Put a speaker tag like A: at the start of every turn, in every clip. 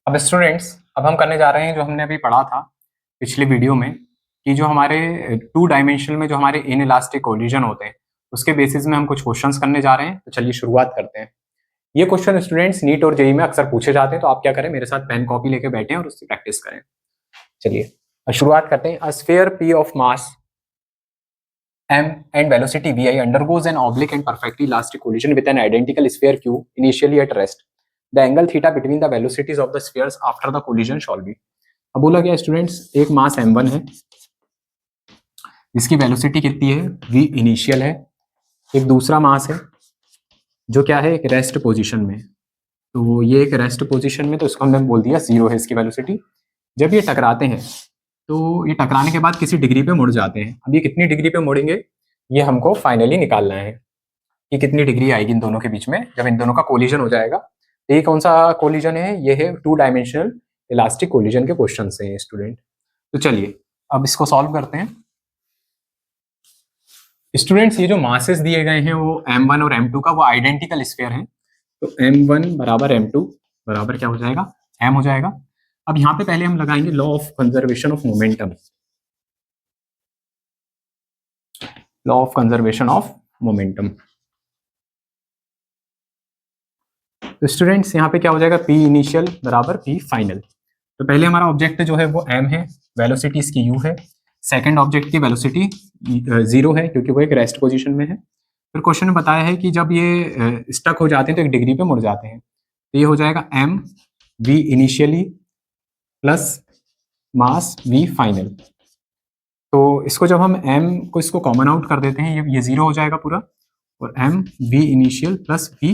A: अब स्टूडेंट्स, अब हम करने जा रहे हैं जो हमने अभी पढ़ा था पिछले वीडियो में कि जो हमारे टू डायमेंशनल में जो हमारे इनइलास्टिक कोलिजन होते हैं उसके बेसिस में हम कुछ क्वेश्चंस करने जा रहे हैं। तो चलिए शुरुआत करते हैं। ये क्वेश्चन स्टूडेंट्स नीट और जेईई में अक्सर पूछे जाते हैं, तो आप क्या करें, मेरे साथ पेन कॉपी लेके बैठे और उससे प्रैक्टिस करें। चलिए शुरुआत करते हैं। A sphere P of mass m and velocity vi undergoes an oblique and perfectly elastic collision with an identical sphere q initially at rest. The angle theta between the velocities of the spheres after the collision shall be. अब बोला गया students, एक मास m1 है जिसकी velocity कितनी है, v initial है। एक दूसरा मास है जो क्या है, एक रेस्ट पोजीशन में। तो ये एक रेस्ट पोजीशन में, तो इसको हमने बोल दिया 0 है इसकी वेलोसिटी। जब ये टकराते हैं तो ये टकराने के बाद किसी डिग्री पे मुड़ जाते हैं। अब ये कितनी डिग्री पे मुड़ेंगे ये हमको फाइनली निकालना है कि कितनी डिग्री आएगी इन दोनों के बीच में जब इन दोनों का कोलिजन हो जाएगा। तो ये कौन सा कोलिजन है, ये है टू डायमेंशनल इलास्टिक कोलिजन के क्वेश्चन हैं स्टूडेंट। तो चलिए अब इसको सॉल्व करते हैं। स्टूडेंट्स, ये जो मासेस दिए गए हैं वो m1 और m2 का वो आइडेंटिकल स्फीयर है। तो m1 बराबर m2 बराबर क्या हो जाएगा, m हो जाएगा। अब यहाँ पे पहले हम लगाएंगे law of conservation of momentum. Law of conservation of momentum. तो स्टूडेंट्स यहाँ पे क्या हो जाएगा, p इनिशियल बराबर p फाइनल। तो पहले हमारा ऑब्जेक्ट जो है वो m है, वेलोसिटी इसकी u है। सेकंड ऑब्जेक्ट की वेलोसिटी 0 है क्योंकि वो एक रेस्ट पोजीशन में है। फिर क्वेश्चन में बताया है कि जब ये स्टक हो जाते हैं तो एक डिग्री पे मुड़ जाते हैं। तो ये हो जाएगा m v initially plus mass v final. तो इसको जब हम m को इसको कॉमन आउट कर देते हैं ये 0 हो जाएगा पूरा, और m v initial plus v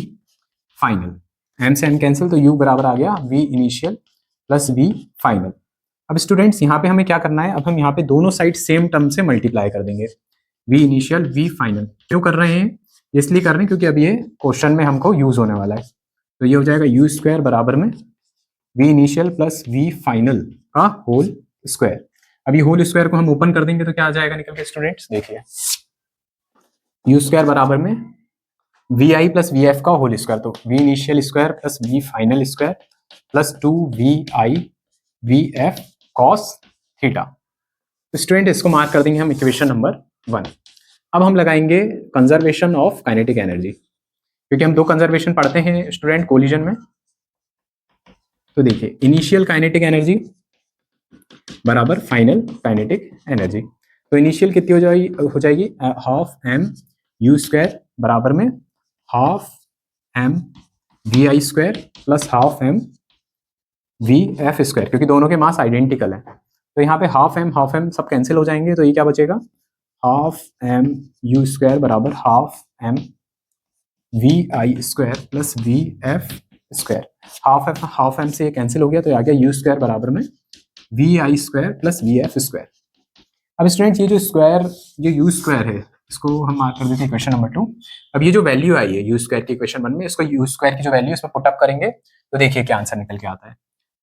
A: final. m से m कैंसिल, तो u बराबर आ गया v initial plus v final. अब स्टूडेंट्स यहाँ पे हमें क्या करना है, अब हम यहाँ पे दोनों साइड सेम टर्म से मल्टीप्लाई कर देंगे। v इनिशियल v फाइनल क्यों कर रहे हैं, इसलिए कर रहे हैं क्योंकि अब ये क्वेश्चन में हमको यूज होने वाला है। तो ये हो जाएगा u स्क्वायर बराबर में v initial plus v final का होल स्क्वायर। अब ये होल स्क्वायर को हम ओपन कर देंगे तो क्या आ जाएगा निकल के स्टूडेंट्स, देखिए u स्क्वायर बराबर में vi प्लस vf का होल स्क्वायर। तो v initial square plus v final square plus 2vi vf cos theta. तो स्टूडेंट इसको मार्क कर देंगे हम इक्वेशन नंबर 1। अब हम लगाएंगे कंजर्वेशन ऑफ काइनेटिक एनर्जी, क्योंकि हम दो कंजर्वेशन पढ़ते हैं स्टूडेंट कोलिजन में। तो देखिए इनिशियल काइनेटिक एनर्जी बराबर फाइनल काइनेटिक एनर्जी। तो इनिशियल कितनी हो जाएगी हाफ m u स्क्वायर बराबर में half m vi square plus half m vf square, क्योंकि दोनों के मास आइडेंटिकल है। तो यहाँ पे हाफ m सब कैंसिल हो जाएंगे, तो ये क्या बचेगा, हाफ m u स्क्वायर बराबर half m vi square plus vf square. Half m से ये कैंसिल हो गया, तो ये आ गया u स्क्वायर बराबर में vi square plus vf square. अब स्टूडेंट्स ये जो स्क्वायर, ये u स्क्वायर है, इसको हम मार्क कर देते हैं इक्वेशन नंबर 2। अब ये जो वैल्यू आई है u स्क्वायर की इक्वेशन 1 में, इसको u स्क्वायर की जो वैल्यू इसमें पुट अप करेंगे तो देखिए क्या आंसर निकल के आता है।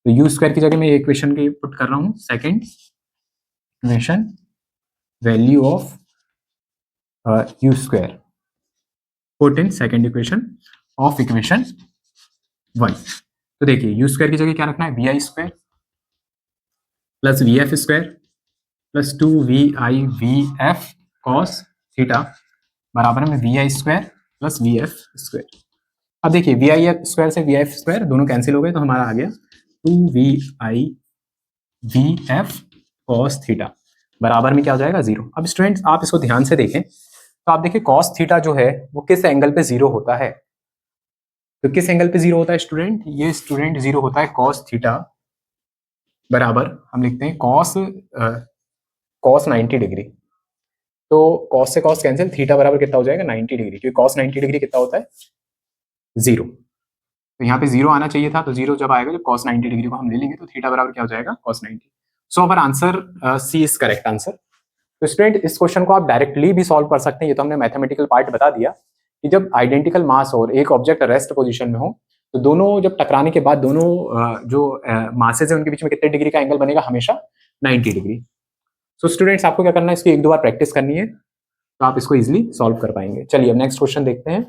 A: तो u स्क्वायर की जगह मैं ये इक्वेशन की पुट कर रहा हूँ, second equation value of u square put in second equation of equation 1। तो देखिए u स्क्वायर की जगह क्या रखना है, vi square plus vf square plus 2vi vf cos theta बराबर में vi square plus vf square. अब देखिए vi स्क्वायर से vf स्क्वायर दोनों कैंसिल हो गए, तो हमारा आ गया 2vi vf cos थीटा बराबर में क्या हो जाएगा, 0। अब स्टूडेंट्स आप इसको ध्यान से देखें, तो आप देखिए cos थीटा जो है वो किस एंगल पे 0 होता है। तो किस एंगल पे 0 होता है स्टूडेंट, ये स्टूडेंट 0 होता है cos थीटा बराबर, हम लिखते हैं cos 90 डिग्री। तो cos से cos कैंसिल, थीटा बराबर कितना हो जाएगा, 90 डिग्री, क्योंकि cos 90 डिग्री कितना होता है, 0। तो यहाँ पे 0 आना चाहिए था, तो 0 जब आएगा, जब cos 90 डिग्री को हम ले लेंगे तो थीटा बराबर क्या हो जाएगा, cos 90। So our answer C is correct answer. तो स्टूडेंट इस क्वेश्चन को आप डायरेक्टली भी सॉल्व कर सकते हैं, ये तो हमने मैथमेटिकल पार्ट बता दिया कि जब आइडेंटिकल मास और एक ऑब्जेक्ट रेस्ट पोजीशन में हो तो दोनों जब टकराने के बाद दोनों जो मासेज है उनके बीच में कितने डिग्री का एंगल बनेगा, हमेशा 90 डिग्री। सो स्टूडेंट्स आपको क्या करना है, इसकी एक दो बार प्रैक्टिस करनी है तो आप इसको इजिली सॉल्व कर पाएंगे। चलिए अब नेक्स्ट क्वेश्चन देखते हैं।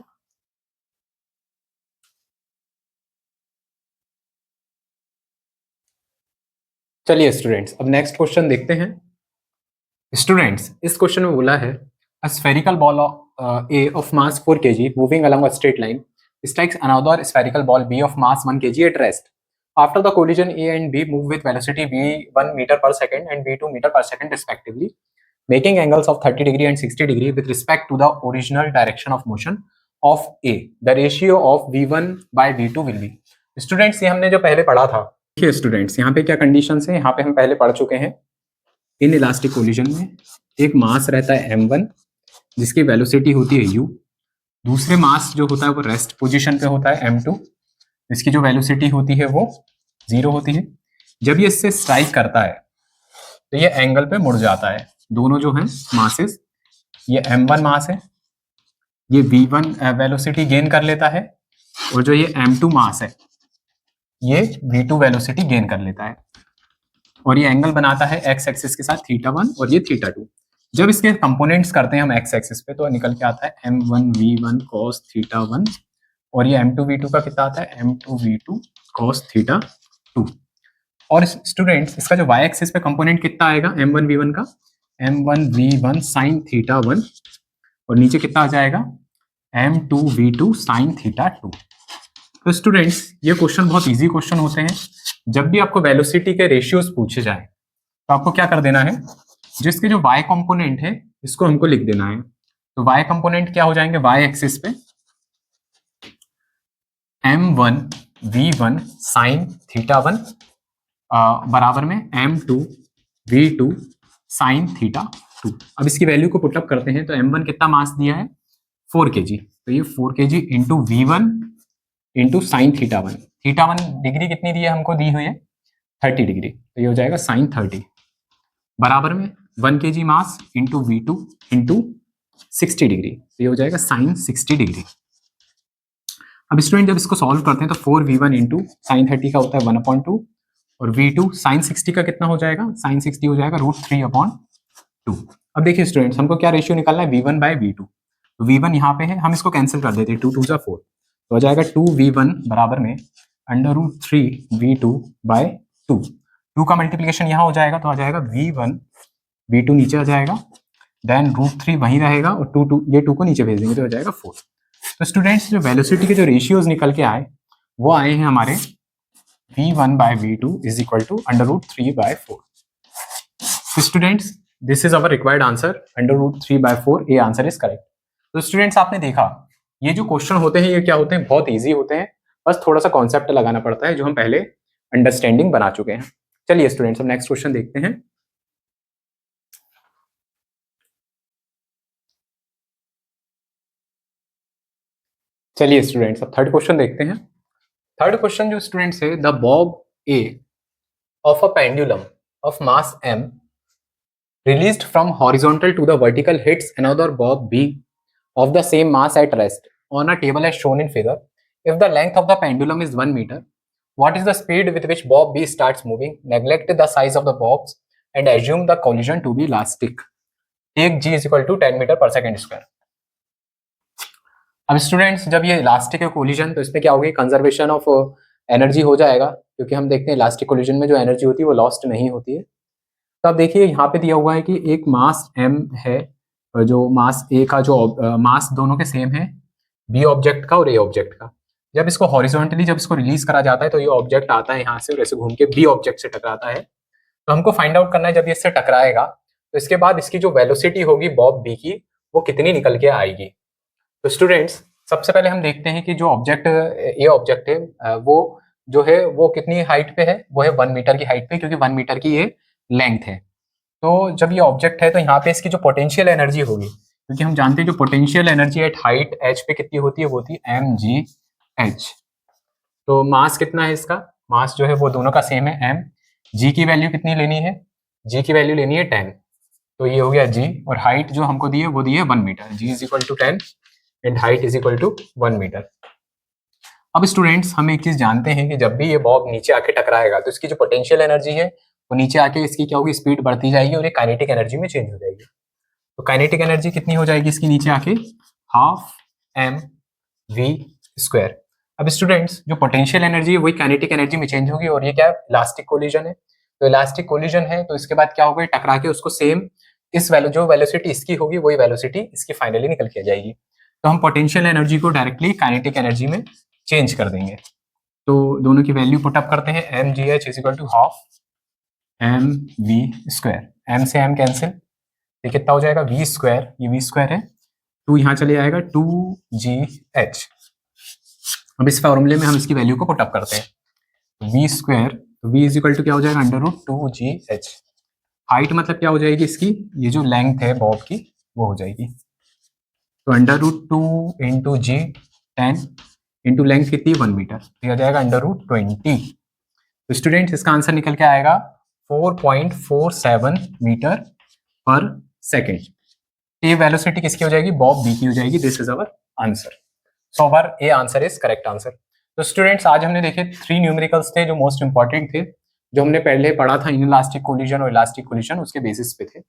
A: चलिए स्टूडेंट्स, अब नेक्स्ट क्वेश्चन देखते हैं। स्टूडेंट्स, इस क्वेश्चन में बोला है a spherical ball A of mass 4 kg moving along a straight line strikes another spherical ball B of mass 1 kg at rest. After the collision, A and B move with velocity v1 meter per second and v2 meter per second respectively, making angles of 30 degree and 60 degree with respect to the original direction of motion of A. The ratio of v1 by v2 will be. Students, ये हमने जो पहले पढ़ा था, देखिए students यहाँ पे क्या कंडीशन है, यहाँ पे हम पहले पढ़ चुके हैं। इन इलास्टिक कोलिजन में एक मास रहता है m1 जिसकी वेलोसिटी होती है u, दूसरे मास जो होता है वो रेस्ट पोजीशन पे होता है m2 जिसकी जो वेलोसिटी होती है वो 0 होती है। जब ये इससे स्ट्राइक करता है तो ये एंगल पे मुड़ जाता है। दोनों जो हैं मासेस, ये m1 मास है, ये v1 वेलोसिटी गेन कर लेता है, और जो ये m2 मास है ये v2 वेलोसिटी गेन कर लेता है, और ये एंगल बनाता है x एक्सिस के साथ θ1 और ये θ2। जब इसके कंपोनेंट्स करते हैं हम x एक्सिस पे तो निकल के आता है m1v1 cos θ1, और ये m2v2 का कितना आता है m2v2 cos θ2। और स्टूडेंट्स, इसका जो y एक्सिस पे कंपोनेंट कितना आएगा m1v1 का m1v1 sin θ1, और नीचे कितना आ जाएगा m2v2 sin θ2। तो स्टूडेंट्स, ये क्वेश्चन बहुत इजी क्वेश्चन होते हैं। जब भी आपको वेलोसिटी के रेशियोज पूछे जाए तो आपको क्या कर देना है, जिसके जो y कंपोनेंट है इसको हमको लिख देना है। तो y कंपोनेंट क्या हो जाएंगे, y एक्सिस पे m1v1 sin θ1 बराबर में m2v2 sin θ2। अब इसकी वैल्यू को पुटअप करते हैं तो m1 कितना मास दिया है 4 kg, तो ये 4 kg into v1 into sine θ1। θ1 degree कितनी दी है हमको, दी हुई है 30 डिग्री, तो ये हो जाएगा साइन 30 बराबर में 1 kg mass into v2 into 60 degree, तो ये हो जाएगा साइन 60 डिग्री। अब स्टूडेंट जब इसको सॉल्व करते हैं तो 4v1 इंटू साइन 30 का होता है 1/2, और v2 साइन 60 का कितना हो जाएगा, साइन 60 हो जाएगा √3/2। अब देखिए स्टूडेंट्स, हमको क्या रेशियो निकालना है v1 बाय v2। तो v1 यहाँ पे है, हम इसको कैंसिल कर देते हैं, 2 2 4, तो हो जाएगा 2v1 बराबर में √3v2/2। 2 का मल्टीप्लिकेशन यहाँ हो जाएगा तो आ जाएगा v1, v2 नीचे आ जाएगा, देन √3 वहीं रहेगा, और 2 ये 2 को नीचे भेज देंगे तो हो जाएगा 4। तो स्टूडेंट्स, जो वेलोसिटी के जो रेशियोज निकल के आए वो आए हैं हमारे v1/v2 इज इक्वल टू √3/4। तो students, this is our required answer, √3/4, A answer is correct. तो स्टूडेंट्स, आपने देखा ये जो क्वेश्चन होते हैं ये क्या होते हैं, बहुत इजी होते हैं, बस थोड़ा सा कॉन्सेप्ट लगाना पड़ता है जो हम पहले अंडरस्टैंडिंग बना चुके हैं। चलिए स्टूडेंट्स, हम नेक्स्ट क्वेश्चन देखते हैं। चलिए स्टूडेंट्स, अब थर्ड क्वेश्चन देखते हैं। थर्ड क्वेश्चन जो स्टूडेंट्स है, the Bob A of a pendulum of mass m released from horizontal to the vertical hits another bob b of the same mass at rest on a table as shown in figure. If the length of the pendulum is 1 meter, what is the speed with which bob b starts moving? Neglect the size of the bobs and assume the collision to be elastic. Take g is equal to 10 meter per second square. अब students, जब ये elastic है collision तो इसमें क्या होगी, conservation of energy हो जाएगा, क्योंकि हम देखते हैं इलास्टिक कोलिजन में जो एनर्जी होती है वो लॉस्ट नहीं होती है। तो अब देखिए यहाँ पे दिया हुआ है कि एक मास m है, जो मास a का जो मास दोनों के सेम है, b ऑब्जेक्ट का और a ऑब्जेक्ट का। जब इसको हॉरिजॉन्टली जब इसको रिलीज करा जाता है तो ये ऑब्जेक्ट आता है यहाँ से और ऐसे घूम के b ऑब्जेक्ट से टकराता है। तो हमको फाइंड आउट करना है जब ये इससे टकराएगा तो इसके बाद इसकी जो वेलोसिटी होगी बॉब b की वो कितनी निकल के आएगी। तो स्टूडेंट्स, सबसे पहले हम देखते हैं कि जो ऑब्जेक्ट ए ऑब्जेक्ट है वो जो है वो कितनी हाइट पे है, वो है 1 मीटर की हाइट पे, क्योंकि 1 मीटर की ये लेंथ है। तो जब ये ऑब्जेक्ट है तो यहाँ पे इसकी जो पोटेंशियल एनर्जी होगी, क्योंकि हम जानते हैं जो potential energy at height h पे कितनी होती है, वो होती है mgh। तो मास कितना है इसका, मास जो है वो दोनों का सेम है m। g की वैल्यू कितनी लेनी है, g की वैल्यू लेनी है 10, तो ये हो गया g, और हाइट जो हमको दी है वो दी है 1 metre, g is equal to 10 and height is equal to 1 metre. अब स्टूडेंट्स, हम एक चीज जानते हैं कि जब भी ये बॉब नीचे आके टकराएगा तो इसकी जो पोटेंशियल एनर्जी है वो नीचे आके इसकी क्या होगी, स्पीड बढ़ती जाएगी और ये काइनेटिक एनर्जी में चेंज हो जाएगी। तो काइनेटिक एनर्जी कितनी हो जाएगी इसकी नीचे आके, हाफ mv²। अब स्टूडेंट्स, जो पोटेंशियल एनर्जी है वही काइनेटिक एनर्जी में चेंज होगी, और ये क्या है, इलास्टिक कोलिजन है, तो इलास्टिक कोलिजन है, तो इसके बाद क्या होगा, टकरा के उसको सेम इस वैल्यू जो वेलोसिटी इसकी होगी वही वेलोसिटी इसकी फाइनली निकल के आ जाएगी। तो हम पोटेंशियल एनर्जी को डायरेक्टली काइनेटिक एनर्जी में चेंज कर देंगे। तो दोनों की वैल्यू पुटअप करते हैं, M G H is equal to half M V square, M से एम कैंसिल, ये कितना हो जाएगा वी स्क्वायर, ये वी स्क्वायर है, टू यहाँ चले आएगा 2gh। अब इस फॉर्मूले में हम इसकी वैल्यू को पुटअप करते हैं, वी स्क्वायर, तो वी इज इक्वल टू क्या हो जाएगा अंडर रूट 2gh। हाइट मतलब क्या हो जाएगी इसकी, ये जो लेंथ है बॉब की वो हो जाएगी, तो अंडर रूट 2 इंटू जी 10 इंटू लेंथ कितनी 1 मीटर, तो यह जाएगा अंडर रूट 20। तो स्टूडेंट्स इसका आंसर निकल के आएगा 4.47 मीटर पर सेकेंड। ये वेलोसिटी किसकी हो जाएगी, बॉब बी की हो जाएगी। This is our answer. So our A answer is correct answer. तो स्टूडेंट्स आज हमने देखे 3 न्यूमेरिकल्स थे जो मोस्ट इंपॉर्टेंट थे, जो हमने पहले पढ़ा था, इनइलास्टिक कोलिजन और इलास्टिक कोलिजन उसके बेसिस पे थे।